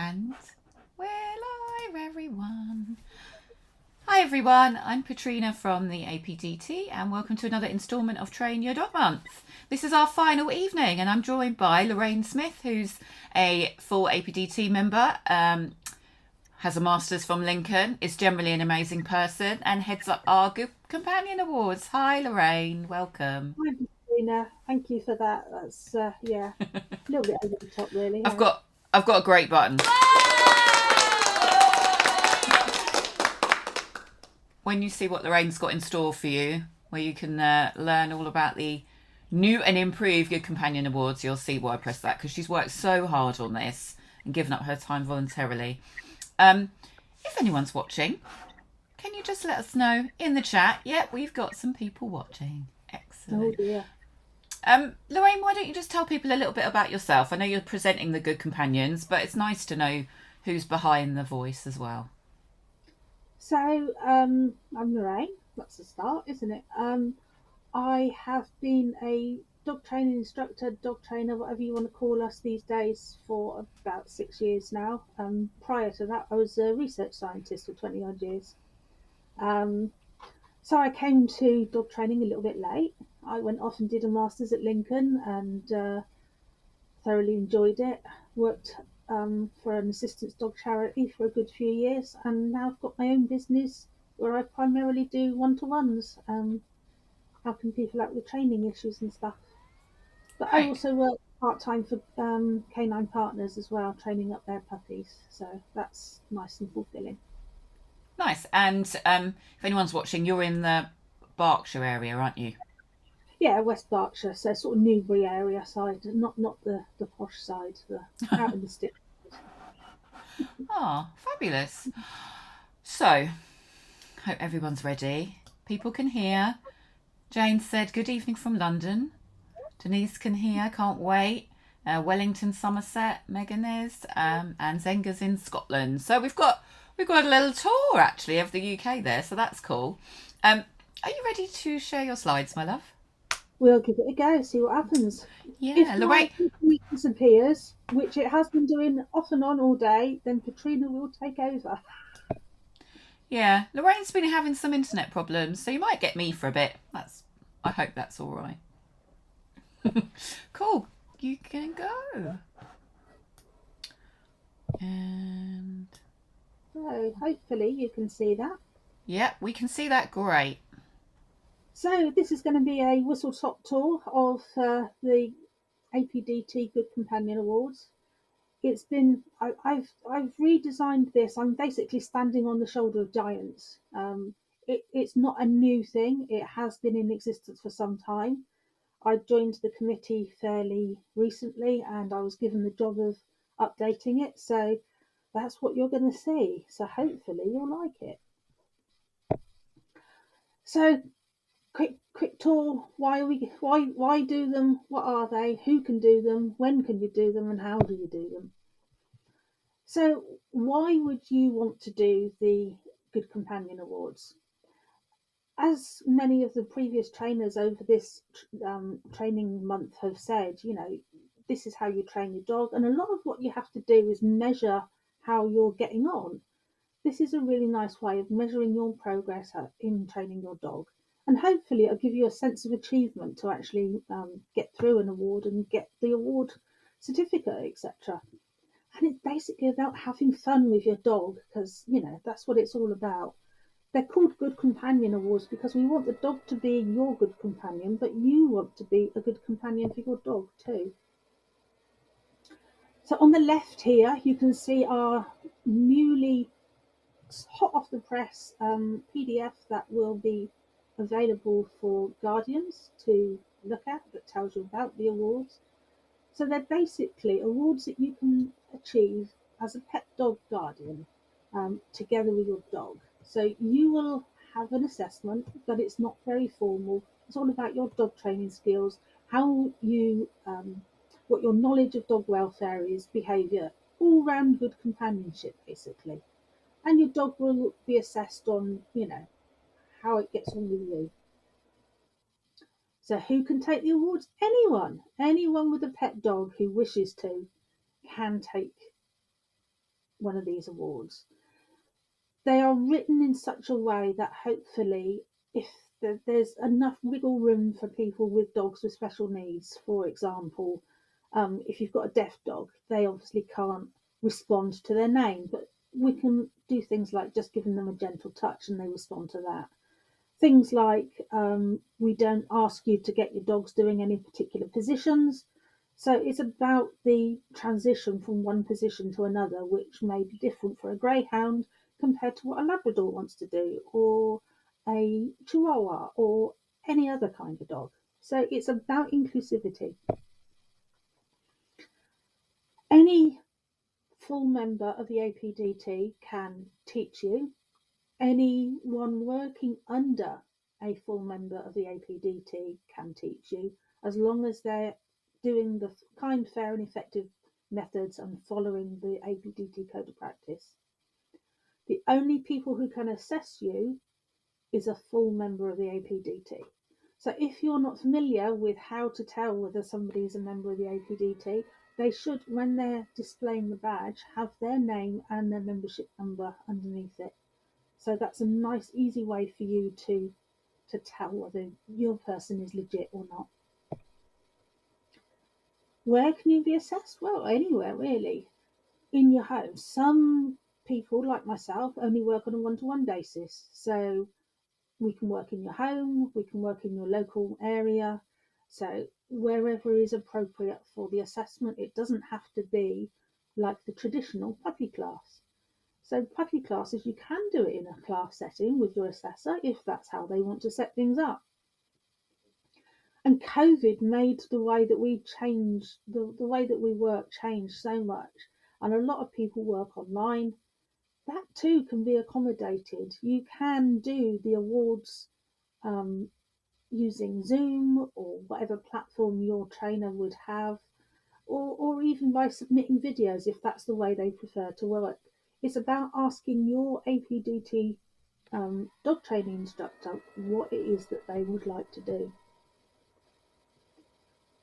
And we're live, everyone. Hi, everyone. I'm Katrina from the APDT, and welcome to another instalment of Train Your Dog Month. This is our final evening, and I'm joined by Lorraine Smith, who's a full APDT member, has a master's from Lincoln, is generally an amazing person, and heads up our Good Companion Awards. Hi, Lorraine. Welcome. Hi, Christina. Thank you for that. That's yeah, a little bit over the top, really. I've Yeah. got a great button. When you see what Lorraine's got in store for you, where you can learn all about the new and improved Good Companion Awards, you'll see why I pressed that, because she's worked so hard on this and given up her time voluntarily. If anyone's watching, can you just let us know in the chat? Yep, we've got some people watching. Excellent. Oh dear. Lorraine, why don't you just tell people a little bit about yourself? I know you're presenting the Good Companions, but it's nice to know who's behind the voice as well. So I'm Lorraine. That's the start, isn't it? I have been a dog training instructor, dog trainer, whatever you want to call us these days, for about 6 years now. Prior to that, I was a research scientist for 20 odd years. So I came to dog training a little bit late. I went off and did a master's at Lincoln and thoroughly enjoyed it. Worked for an assistance dog charity for a good few years, and now I've got my own business where I primarily do one-to-ones, helping people out with training issues and stuff. But I Right. also work part-time for Canine Partners as well, training up their puppies. So that's nice and fulfilling. Nice. And if anyone's watching, you're in the Berkshire area, aren't you? Yeah, West Berkshire, so sort of Newbury area side, not the posh side, the out in the sticks. Oh, fabulous. So, hope everyone's ready. People can hear. Jane said, "Good evening from London." Denise can hear, can't wait. Wellington, Somerset, Megan is, and Zenga's in Scotland. So we've got a little tour actually of the UK there, so that's cool. Are you ready to share your slides, my love? We'll give it a go, see what happens. Yeah, If my Lorraine. computer disappears, which it has been doing off and on all day, then Katrina will take over. Yeah, Lorraine's been having some internet problems, so you might get me for a bit. I hope that's all right. Cool. You can go. And So hopefully you can see that. yeah, we can see that great. So this is going to be a whistle top tour of the APDT Good Companion Awards. I've redesigned this. I'm basically standing on the shoulder of giants. It's not a new thing. It has been in existence for some time. I joined the committee fairly recently, and I was given the job of updating it. So that's what you're going to see. So hopefully you'll like it. So quick tour. Why do them? What are they? Who can do them? When can you do them? And how do you do them? So why would you want to do the Good Companion Awards? As many of the previous trainers over this training month have said, this is how you train your dog, and a lot of what you have to do is measure how you're getting on. This is a really nice way of measuring your progress in training your dog, and hopefully it'll give you a sense of achievement to actually get through an award and get the award certificate, etc. And it's basically about having fun with your dog, because that's what it's all about. They're called Good Companion Awards because we want the dog to be your good companion, but you want to be a good companion for your dog too. So on the left here, you can see our newly hot off the press PDF that will be available for guardians to look at, that tells you about the awards. So they're basically awards that you can achieve as a pet dog guardian together with your dog. So you will have an assessment, but it's not very formal. It's all about your dog training skills, how you, what your knowledge of dog welfare is, behaviour, all round good companionship basically. And your dog will be assessed on, how it gets on with you. So who can take the awards? Anyone with a pet dog who wishes to can take one of these awards, they are written in such a way that hopefully, if there's enough wiggle room for people with dogs with special needs, for example, if you've got a deaf dog, they obviously can't respond to their name, but we can do things like just giving them a gentle touch and they respond to that. Things like we don't ask you to get your dogs doing any particular positions. So it's about the transition from one position to another, which may be different for a greyhound compared to what a Labrador wants to do, or a Chihuahua, or any other kind of dog. So it's about inclusivity. Any full member of the APDT can teach you. Anyone working under a full member of the APDT can teach you, as long as they're doing the kind, fair, and effective methods and following the APDT code of practice. The only people who can assess you is a full member of the APDT. So if you're not familiar with how to tell whether somebody is a member of the APDT, they should, when they're displaying the badge, have their name and their membership number underneath it. So that's a nice, easy way for you to tell whether your person is legit or not. Where can you be assessed? Well, anywhere really. In your home. Some people, like myself, only work on a one-to-one basis. So we can work in your home, we can work in your local area. So wherever is appropriate for the assessment, it doesn't have to be like the traditional puppy class. So puppy classes, you can do it in a class setting with your assessor if that's how they want to set things up. And COVID made the way that we change, the way that we work change so much. And a lot of people work online. That too can be accommodated. You can do the awards using Zoom or whatever platform your trainer would have, or even by submitting videos if that's the way they prefer to work. It's about asking your APDT dog training instructor what it is that they would like to do.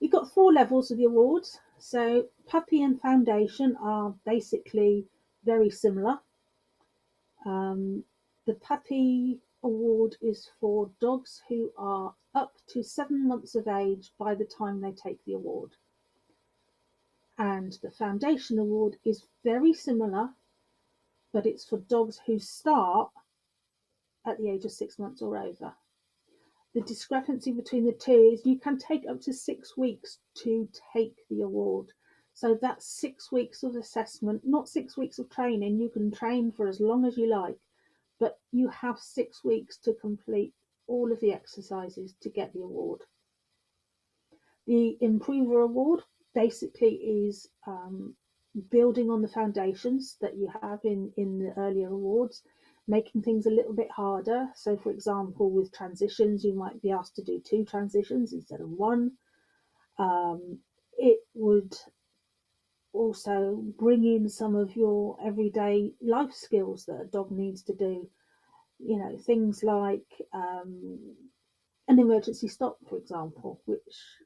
You've got 4 levels of the awards. So puppy and foundation are basically very similar. The puppy award is for dogs who are up to 7 months of age by the time they take the award. And the foundation award is very similar, but it's for dogs who start at the age of 6 months or over. The discrepancy between the two is you can take up to 6 weeks to take the award. So that's 6 weeks of assessment, not 6 weeks of training. You can train for as long as you like, but you have 6 weeks to complete all of the exercises to get the award. The Improver Award basically is building on the foundations that you have in the earlier awards, making things a little bit harder. So for example, with transitions, you might be asked to do 2 transitions instead of 1. It would also bring in some of your everyday life skills that a dog needs to do. You know, things like an emergency stop, for example, which,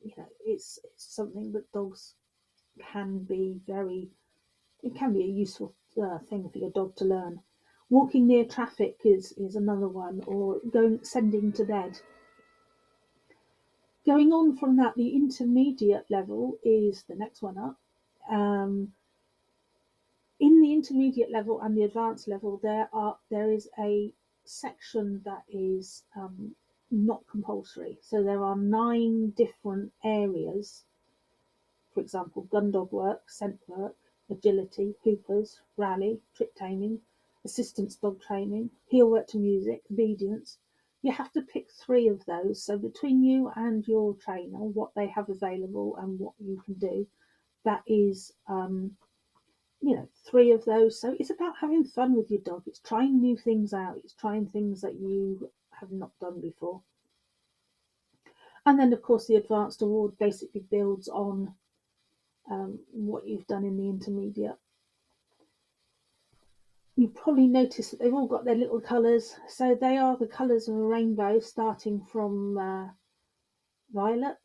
you know, it's something that dogs can be it can be a useful thing for your dog to learn. Walking near traffic is another one, or sending to bed. Going on from that, the intermediate level is the next one up. In the intermediate level and the advanced level, there is a section that is not compulsory. So there are 9 different areas. For example, gun dog work, scent work, agility, hoopers, rally, trick taming, assistance dog training, heel work to music, obedience. You have to pick 3 of those. So between you and your trainer, what they have available and what you can do, that is 3 of those. So it's about having fun with your dog. It's trying new things out. It's trying things that you have not done before. And then, of course, the advanced award basically builds on what you've done in the intermediate. You've probably noticed that they've all got their little colours. So they are the colours of a rainbow, starting from violet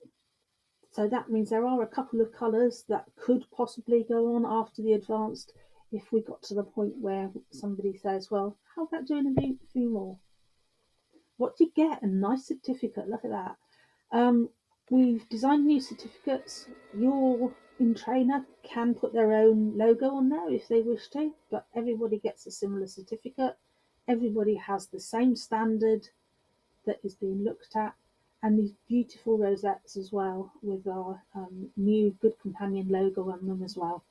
So that means there are a couple of colours that could possibly go on after the advanced if we got to the point where somebody says, well, how about doing a few more? What do you get? A nice certificate. Look at that. We've designed new certificates. Your in-trainer can put their own logo on there if they wish to, but everybody gets a similar certificate. Everybody has the same standard that is being looked at, and these beautiful rosettes as well with our new Good Companion logo on them as well.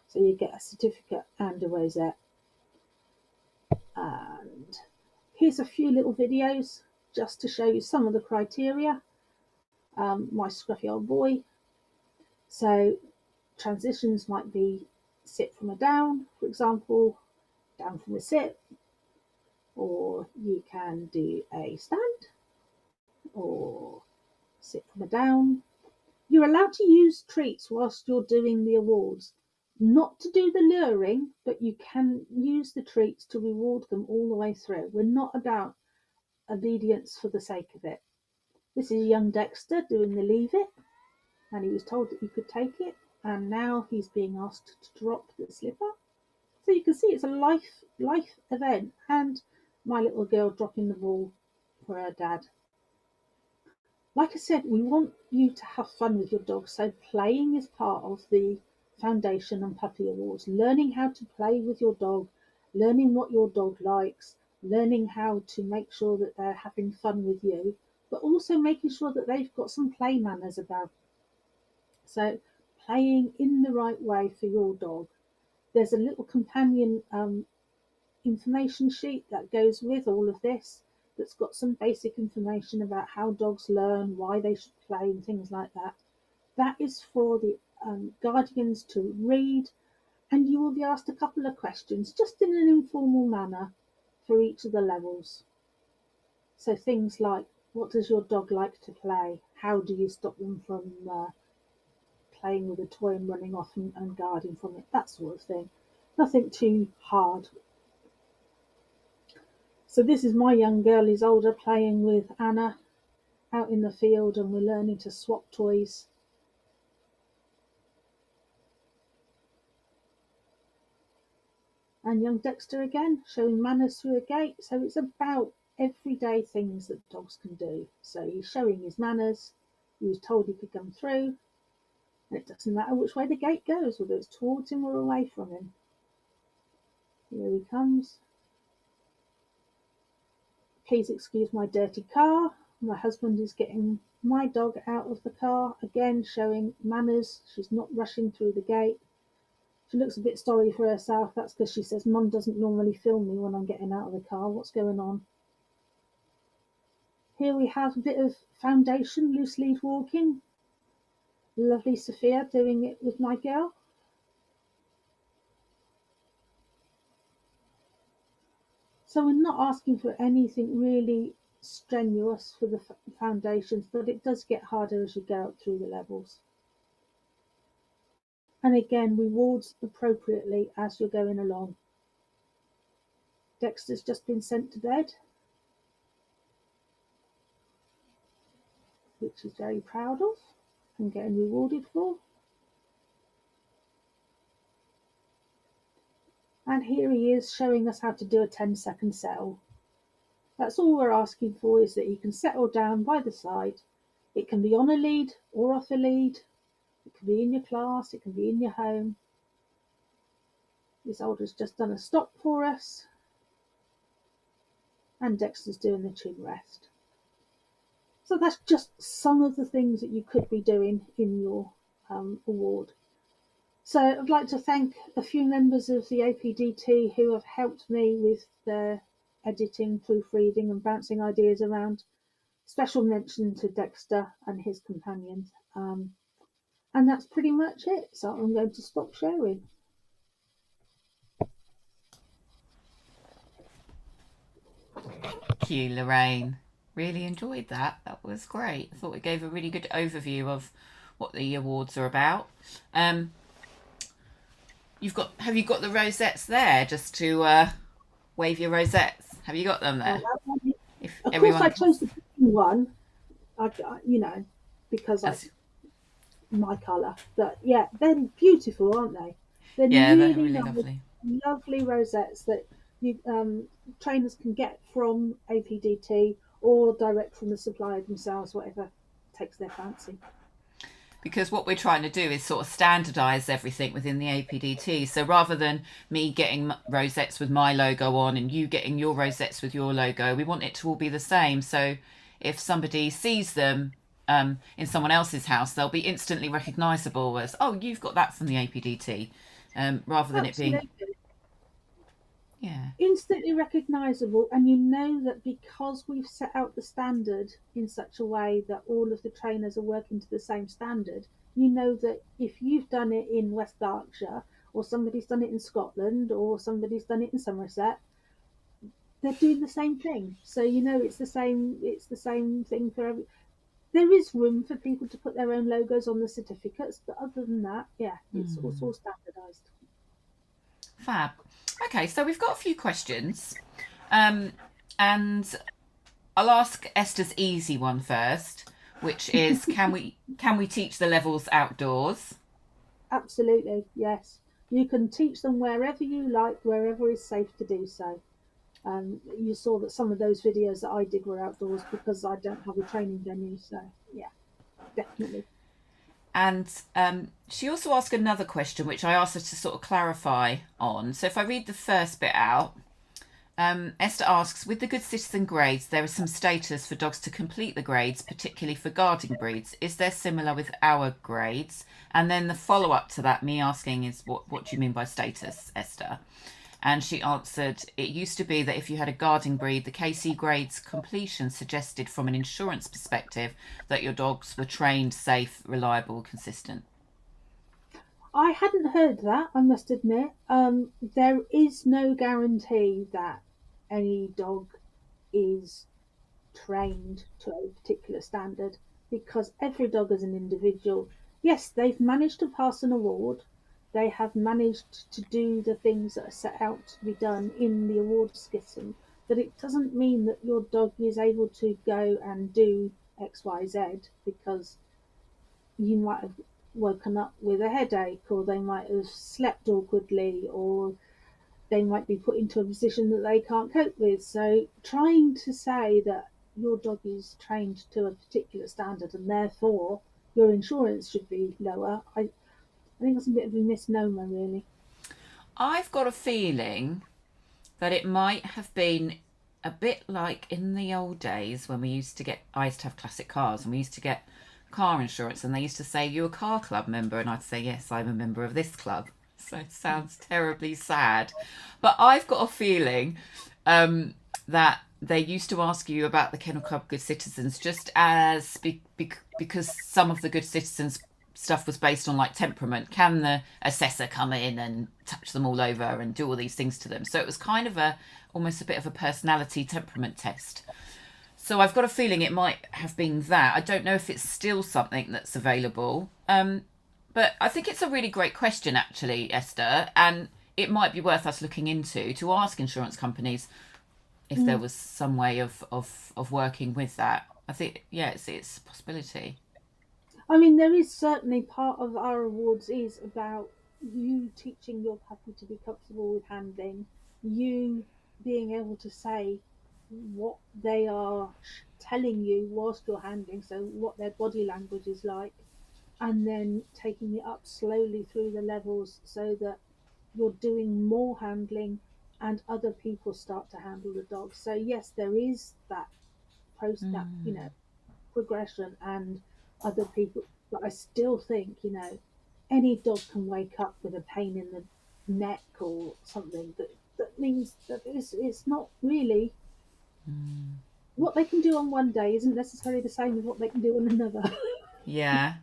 So you get a certificate and a rosette. And here's a few little videos just to show you some of the criteria. My scruffy old boy. So transitions might be sit from a down, for example, down from a sit, or you can do a stand, or sit from a down. You're allowed to use treats whilst you're doing the awards. Not to do the luring, but you can use the treats to reward them all the way through. We're not about obedience for the sake of it. This is young Dexter doing the leave it, and he was told that he could take it, and now he's being asked to drop the slipper. So you can see it's a life event, and my little girl dropping the ball for her dad. Like I said, we want you to have fun with your dog, so playing is part of the Foundation and Puppy Awards. Learning how to play with your dog, learning what your dog likes, learning how to make sure that they're having fun with you, but also making sure that they've got some play manners about. So playing in the right way for your dog. There's a little companion information sheet that goes with all of this that's got some basic information about how dogs learn, why they should play, and things like that. That is for the guardians to read, and you will be asked a couple of questions just in an informal manner for each of the levels. So things like, what does your dog like to play? How do you stop them from playing with a toy and running off and guarding from it? That sort of thing. Nothing too hard. So this is my young girl, who's older, playing with Anna out in the field, and we're learning to swap toys. And young Dexter again, showing manners through a gate. So it's about everyday things that dogs can do. So he's showing his manners. He was told he could come through. And it doesn't matter which way the gate goes, whether it's towards him or away from him. Here he comes. Please excuse my dirty car. My husband is getting my dog out of the car, again showing manners. She's not rushing through the gate. She looks a bit sorry for herself. That's because she says, Mum doesn't normally film me when I'm getting out of the car. What's going on? Here we have a bit of foundation, loose lead walking. Lovely Sophia doing it with my girl. So we're not asking for anything really strenuous for the foundations, but it does get harder as you go up through the levels. And again, rewards appropriately as you're going along. Dexter's just been sent to bed, which he's very proud of and getting rewarded for. And here he is showing us how to do a 10-second settle. That's all we're asking for, is that he can settle down by the side. It can be on a lead or off a lead. It can be in your class, it can be in your home. This older's just done a stop for us. And Dexter's doing the chin rest. So that's just some of the things that you could be doing in your award. So I'd like to thank a few members of the APDT who have helped me with their editing, proofreading and bouncing ideas around. Special mention to Dexter and his companions. And that's pretty much it. So I'm going to stop sharing. Thank you, Lorraine. Really enjoyed that. That was great. I thought it gave a really good overview of what the awards are about. Have you got the rosettes there just to wave your rosettes? Have you got them there? Of course, I chose the one. Because my colour. But yeah, they're beautiful, aren't they? They're Yeah, they're really really nice, lovely. lovely rosettes that you trainers can get from APDT or direct from the supplier themselves, whatever takes their fancy. Because what we're trying to do is sort of standardize everything within the APDT. So rather than me getting rosettes with my logo on and you getting your rosettes with your logo, we want it to all be the same. So if somebody sees them in someone else's house, they'll be instantly recognizable as, oh, you've got that from the APDT, rather than it being, Absolutely. yeah. Instantly recognisable, and you know that because we've set out the standard in such a way that all of the trainers are working to the same standard, you know that if you've done it in West Berkshire, or somebody's done it in Scotland, or somebody's done it in Somerset, they're doing the same thing. So you know it's the same. It's the same thing for every. There is room for people to put their own logos on the certificates, but other than that, yeah, it's all standardised. Fab. Okay, so we've got a few questions. Um, and I'll ask Esther's easy one first, which is can we teach the levels outdoors? Absolutely, yes. You can teach them wherever you like, wherever is safe to do so. You saw that some of those videos that I did were outdoors because I don't have a training venue. So, yeah, definitely. And she also asked another question, which I asked her to sort of clarify on. So if I read the first bit out, Esther asks, with the Good Citizen grades, there is some status for dogs to complete the grades, particularly for guarding breeds. Is there similar with our grades? And then the follow up to that, me asking, is what do you mean by status, Esther? And she answered, it used to be that if you had a guarding breed, the KC grades completion suggested from an insurance perspective that your dogs were trained, safe, reliable, consistent. I hadn't heard that, I must admit. There is no guarantee that any dog is trained to a particular standard because every dog is an individual. Yes, they've managed to pass an award. They have managed to do the things that are set out to be done in the award system, but it doesn't mean that your dog is able to go and do XYZ because you might have woken up with a headache, or they might have slept awkwardly, or they might be put into a position that they can't cope with. So trying to say that your dog is trained to a particular standard and therefore your insurance should be lower, I think that's a bit of a misnomer, really. I've got a feeling that it might have been a bit like in the old days when I used to have classic cars and we used to get car insurance and they used to say, you a car club member? And I'd say, yes, I'm a member of this club. So it sounds terribly sad. But I've got a feeling that they used to ask you about the Kennel Club Good Citizens just as because some of the Good Citizens stuff was based on like temperament. Can the assessor come in and touch them all over and do all these things to them? So it was kind of a almost a bit of a personality temperament test. So I've got a feeling it might have been that. I don't know if it's still something that's available. But I think it's a really great question, actually, Esther, and it might be worth us looking into to ask insurance companies if there Mm. was some way of working with that. I think, yeah, it's a possibility. I mean, there is certainly part of our awards is about you teaching your puppy to be comfortable with handling, you being able to say what they are telling you whilst you're handling, so what their body language is like, and then taking it up slowly through the levels so that you're doing more handling and other people start to handle the dog. So yes, there is that that Mm. progression and other people, but I still think any dog can wake up with a pain in the neck or something that means that it's not really Mm. what they can do on one day isn't necessarily the same as what they can do on another. Yeah.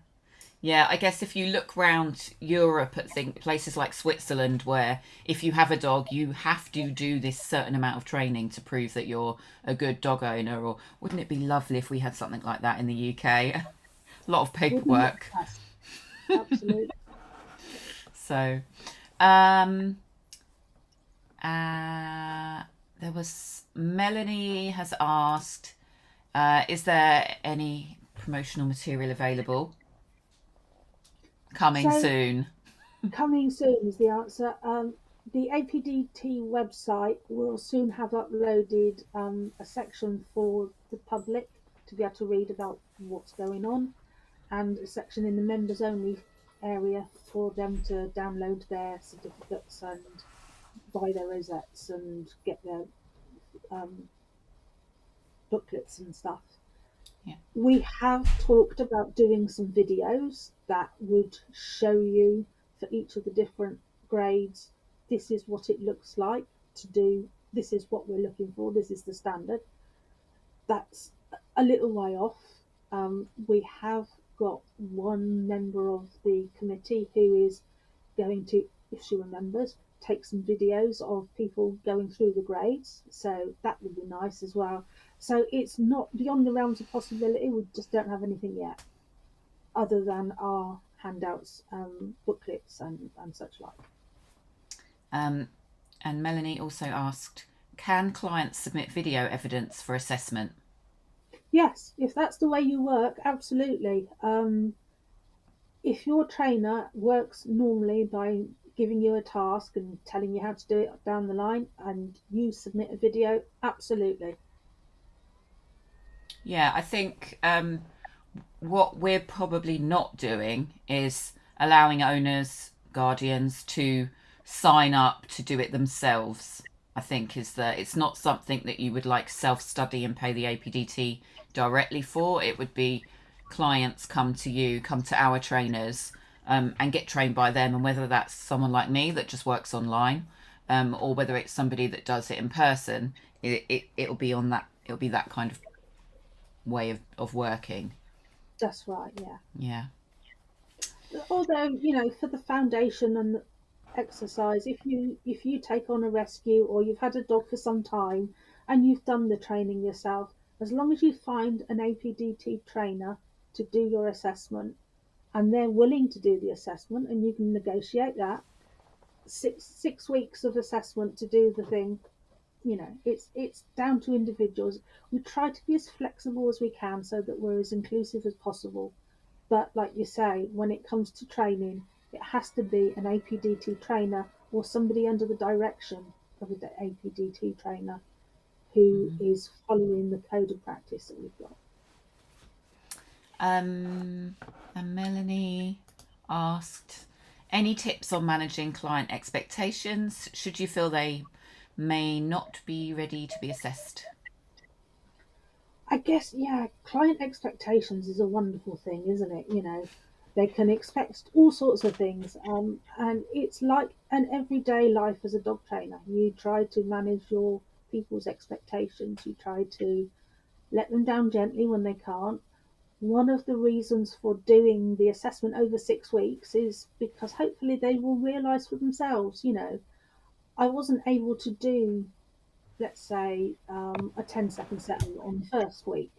Yeah, I guess if you look round Europe at places like Switzerland, where if you have a dog, you have to do this certain amount of training to prove that you're a good dog owner. Or wouldn't it be lovely if we had something like that in the UK? A lot of Wouldn't it? paperwork. Yes, absolutely. So, um, uh, there was Melanie has asked, is there any promotional material available? Coming So soon. coming soon is the answer. The APDT website will soon have uploaded a section for the public to be able to read about what's going on, and a section in the members only area for them to download their certificates and buy their rosettes and get their um, booklets and stuff. Yeah. We have talked about doing some videos that would show you for each of the different grades, this is what it looks like to do, this is what we're looking for, this is the standard. That's a little way off. We have got one member of the committee who is going to, if she remembers, take some videos of people going through the grades. So that would be nice as well. So it's not beyond the realms of possibility. We just don't have anything yet, other than our handouts, booklets, and such like. And Melanie also asked, can clients submit video evidence for assessment? Yes, if that's the way you work, absolutely. If your trainer works normally by giving you a task and telling you how to do it down the line, and you submit a video, absolutely. Yeah, I think what we're probably not doing is allowing owners, guardians to sign up to do it themselves. I think is that it's not something that you would like self-study and pay the APDT directly for. It would be clients come to you, come to our trainers, and get trained by them. And whether that's someone like me that just works online, or whether it's somebody that does it in person, it'll be on that. It'll be that kind of way of working. That's right, yeah. Yeah. Although, for the foundation and the exercise, if you take on a rescue or you've had a dog for some time and you've done the training yourself, as long as you find an APDT trainer to do your assessment and they're willing to do the assessment and you can negotiate that, six weeks of assessment to do the thing, it's down to individuals. We try to be as flexible as we can so that we're as inclusive as possible. But like you say, when it comes to training, it has to be an APDT trainer or somebody under the direction of an APDT trainer who is following the code of practice that we've got. And Melanie asked, any tips on managing client expectations should you feel they may not be ready to be assessed? I guess, yeah, client expectations is a wonderful thing, isn't it? They can expect all sorts of things, and it's like an everyday life as a dog trainer. You try to manage your people's expectations. You try to let them down gently when they can't. One of the reasons for doing the assessment over 6 weeks is because hopefully they will realise for themselves, I wasn't able to do, let's say, a 10-second settle on the first week.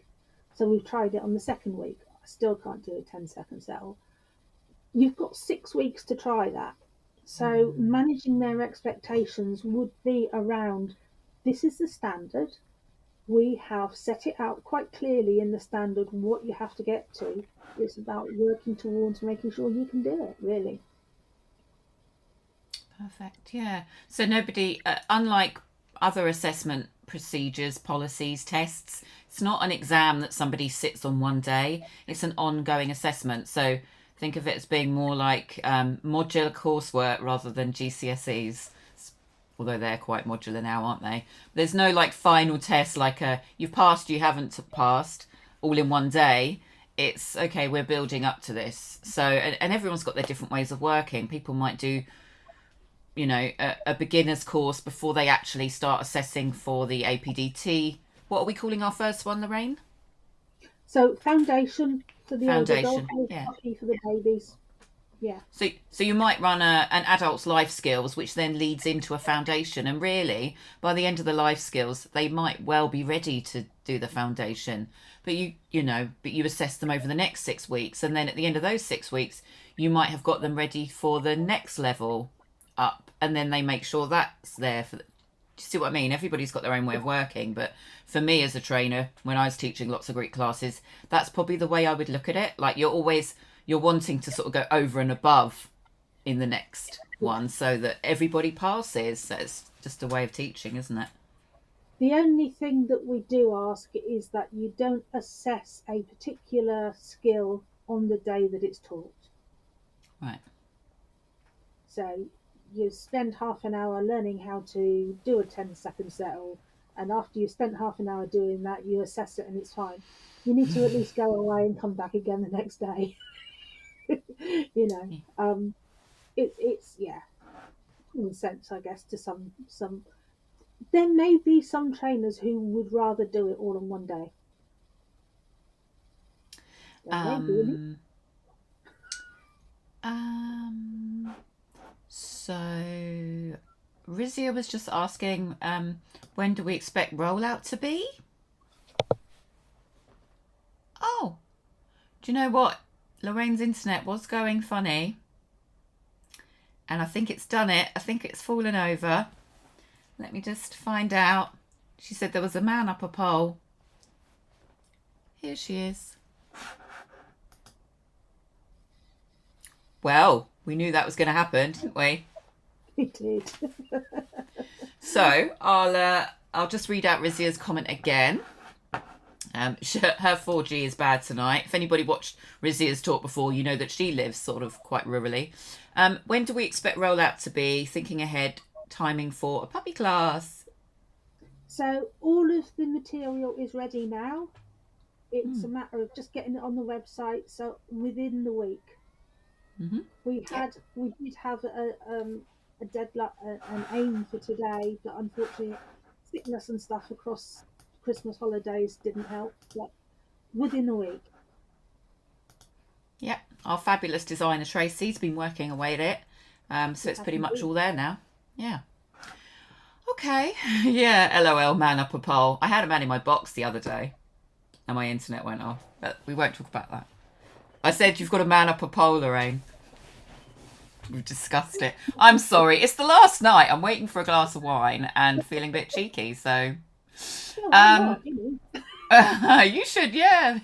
So we've tried it on the second week. I still can't do a 10-second settle. You've got 6 weeks to try that. So managing their expectations would be around, this is the standard. We have set it out quite clearly in the standard what you have to get to. It's about working towards making sure you can do it, really. Perfect. Yeah. So nobody, unlike other assessment procedures, policies, tests, it's not an exam that somebody sits on one day. It's an ongoing assessment. So think of it as being more like modular coursework rather than GCSEs. Although they're quite modular now, aren't they? There's no like final test, like you've passed, you haven't passed, all in one day. It's okay, we're building up to this. So, and everyone's got their different ways of working. People might do, a beginner's course before they actually start assessing for the APDT. What are we calling our first one, Lorraine? So foundation for the older Foundation, dog, yeah. puppy for the babies. Yeah. So you might run an adult's life skills, which then leads into a foundation. And really, by the end of the life skills, they might well be ready to do the foundation. But you assess them over the next 6 weeks, and then at the end of those 6 weeks, you might have got them ready for the next level up, and then they make sure that's there for. Do you see what I mean? Everybody's got their own way of working, but for me as a trainer, when I was teaching lots of Greek classes, that's probably the way I would look at it. Like you're always you're wanting to sort of go over and above in the next one so that everybody passes. So it's just a way of teaching, isn't it? The only thing that we do ask is that you don't assess a particular skill on the day that it's taught. Right. So you spend half an hour learning how to do a 10-second settle, and after you've spent half an hour doing that, you assess it and it's fine. You need to at least go away and come back again the next day. You know, it's yeah, in a sense, I guess, to some. There may be some trainers who would rather do it all in one day. There may be. So Rizia was just asking, when do we expect rollout to be? Oh, do you know what? Lorraine's internet was going funny. And I think it's done it. I think it's fallen over. Let me just find out. She said there was a man up a pole. Here she is. Well, we knew that was going to happen, didn't we? We did. So I'll just read out Rizia's comment again. Her 4G is bad tonight. If anybody watched Rizia's talk before, you know that she lives sort of quite rurally. When do we expect rollout to be? Thinking ahead, timing for a puppy class. So all of the material is ready now. It's a matter of just getting it on the website. So within the week, we did have a deadline, an aim for today, but unfortunately, sickness and stuff across Christmas holidays didn't help. But within a week. Yep, our fabulous designer Tracy's been working away at it, so it's pretty much all there now. Yeah. Okay. Yeah. LOL. Man up a pole. I had a man in my box the other day, and my internet went off. But we won't talk about that. I said you've got a man up a pole, Lorraine. We've discussed it. I'm sorry. It's the last night. I'm waiting for a glass of wine and feeling a bit cheeky. So, you should, yeah.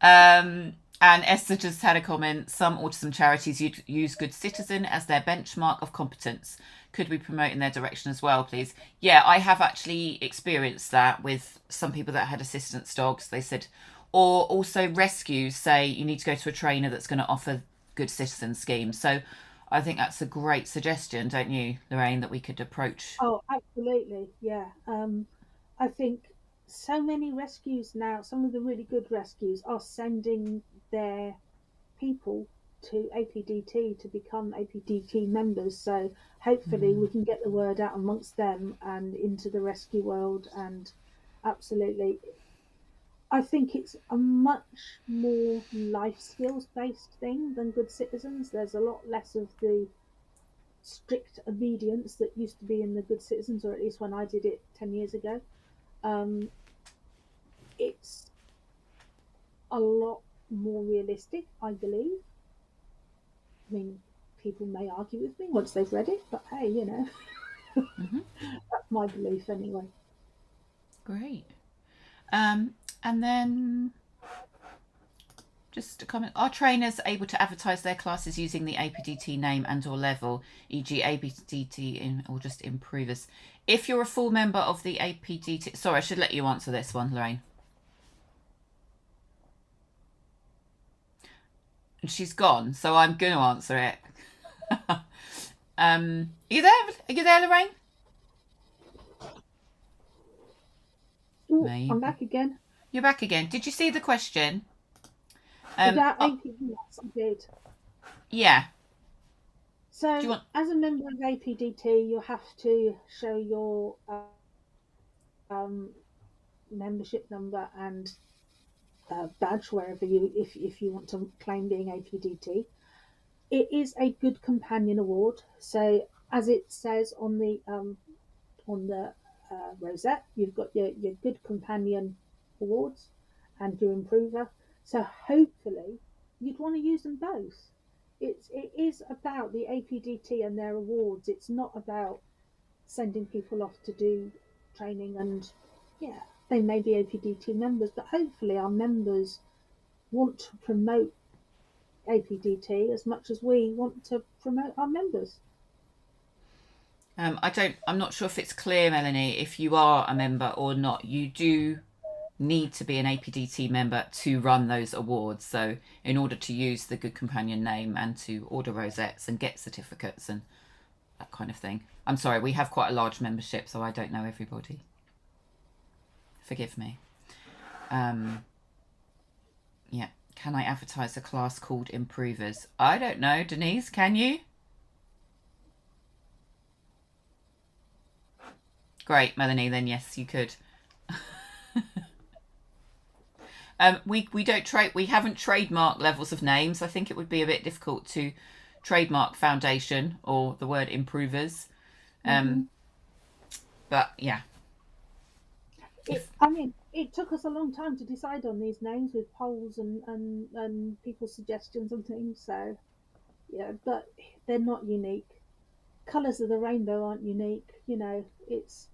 And Esther just had a comment. Some autism charities use Good Citizen as their benchmark of competence. Could we promote in their direction as well, please? Yeah, I have actually experienced that with some people that had assistance dogs. They said, or also rescues say you need to go to a trainer that's going to offer Good Citizen schemes. So I think that's a great suggestion, don't you, Lorraine, that we could approach? Oh, absolutely. Yeah. I think so many rescues now, some of the really good rescues are sending their people to APDT to become APDT members. So hopefully we can get the word out amongst them and into the rescue world. And absolutely, I think it's a much more life skills based thing than Good Citizens. There's a lot less of the strict obedience that used to be in the Good Citizens, or at least when I did it 10 years ago. It's a lot more realistic, I believe. I mean, people may argue with me once they've read it, but hey, you know, that's my belief anyway. Great. And then just a comment. Are trainers able to advertise their classes using the APDT name and or level, e.g. APDT or just improvers? If you're a full member of the APDT... Sorry, I should let you answer this one, Lorraine. And she's gone, so I'm going to answer it. Are you there? Are you there, Lorraine? Ooh, I'm back again. You're back again. Did you see the question? About APDT, yes, I did. Yeah. So, as a member of APDT, you have to show your membership number and badge wherever if you want to claim being APDT. It is a Good Companion Award. So, as it says on the rosette, you've got your Good Companion Awards and your Improver. So, hopefully, you'd want to use them both. It is about the APDT and their awards. It's not about sending people off to do training, and yeah, they may be APDT members, but hopefully our members want to promote APDT as much as we want to promote our members. I'm not sure if it's clear, Melanie, if you are a member or not. You do need to be an APDT member to run those awards. So in order to use the Good Companion name and to order rosettes and get certificates and that kind of thing. I'm sorry, we have quite a large membership, so I don't know everybody. Forgive me. Yeah. Can I advertise a class called Improvers? I don't know. Denise, can you? Great, Melanie, then yes, you could. We haven't trademarked levels of names. I think it would be a bit difficult to trademark foundation or the word improvers. But yeah. It took us a long time to decide on these names with polls and people's suggestions and things. So yeah, but they're not unique. Colours of the rainbow aren't unique. It's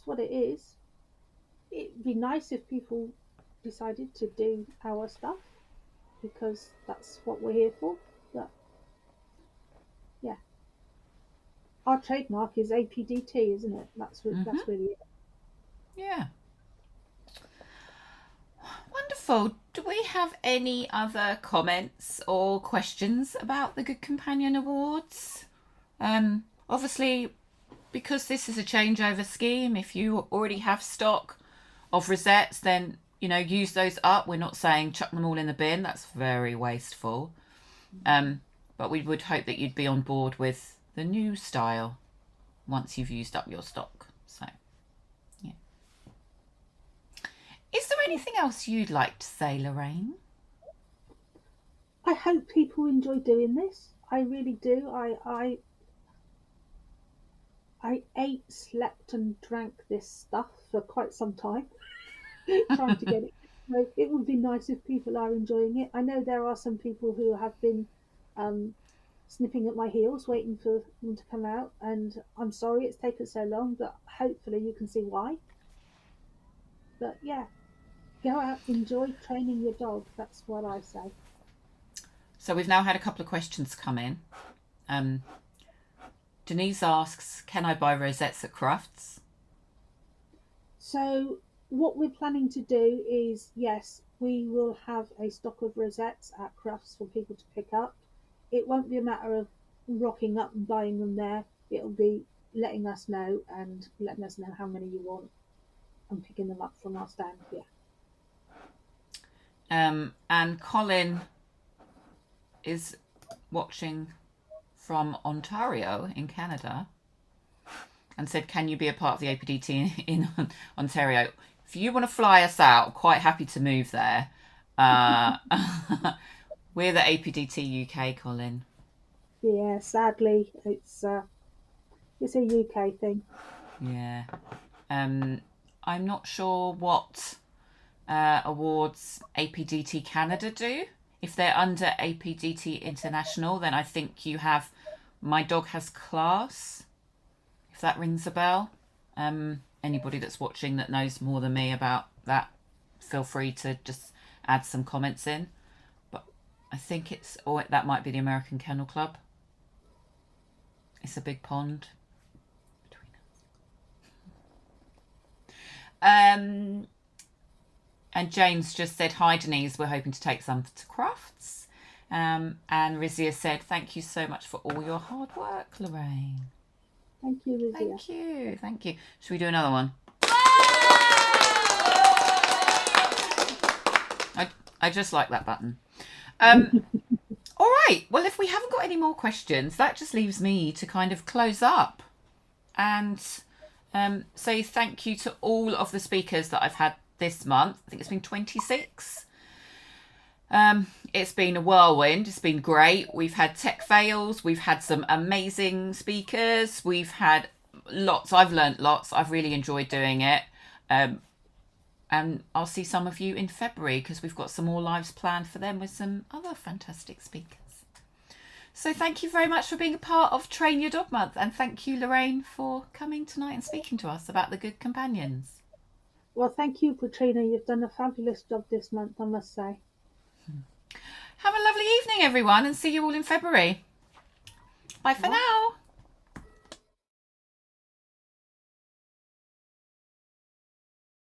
what it is. It'd be nice if people decided to do our stuff because that's what we're here for. But yeah, our trademark is APDT, isn't it? That's really it. Yeah. Wonderful. Do we have any other comments or questions about the Good Companion Awards? Obviously, because this is a changeover scheme, if you already have stock of rosettes, then use those up. We're not saying chuck them all in the bin. That's very wasteful. But we would hope that you'd be on board with the new style once you've used up your stock. So, yeah. Is there anything else you'd like to say, Lorraine? I hope people enjoy doing this. I really do. I ate, slept, and drank this stuff for quite some time, trying to get it. So it would be nice if people are enjoying it. I know there are some people who have been sniffing at my heels, waiting for them to come out, and I'm sorry it's taken so long, but hopefully you can see why. But yeah, go out, enjoy training your dog. That's what I say. So we've now had a couple of questions come in. Denise asks, can I buy rosettes at Crufts? So what we're planning to do is, yes, we will have a stock of rosettes at Crufts for people to pick up. It won't be a matter of rocking up and buying them there. It'll be letting us know and letting us know how many you want and picking them up from our stand here. And Colin is watching from Ontario in Canada and said, can you be a part of the APDT in Ontario? If you want to fly us out, quite happy to move there. We're the APDT UK, Colin. Yeah, sadly, it's a UK thing. Yeah. I'm not sure what awards APDT Canada do. If they're under APDT International, then I think you have My Dog Has Class, if that rings a bell. Anybody that's watching that knows more than me about that, feel free to just add some comments in. But I think that might be the American Kennel Club. It's a big pond between us. And James just said, hi Denise, we're hoping to take some to Crufts. And Rizia said, thank you so much for all your hard work, Lorraine. Thank you, Rizia. Thank you. Should we do another one? I just like that button. All right. Well, if we haven't got any more questions, that just leaves me to kind of close up and say thank you to all of the speakers that I've had this month. I think it's been 26. It's been a whirlwind. It's been great. We've had tech fails. We've had some amazing speakers. We've had lots. I've learnt lots. I've really enjoyed doing it. And I'll see some of you in February because we've got some more lives planned for them with some other fantastic speakers. So thank you very much for being a part of Train Your Dog Month. And thank you, Lorraine, for coming tonight and speaking to us about the Good Companions. Well, thank you, Katrina. You've done a fabulous job this month, I must say. Have a lovely evening, everyone, and see you all in February. Bye for now.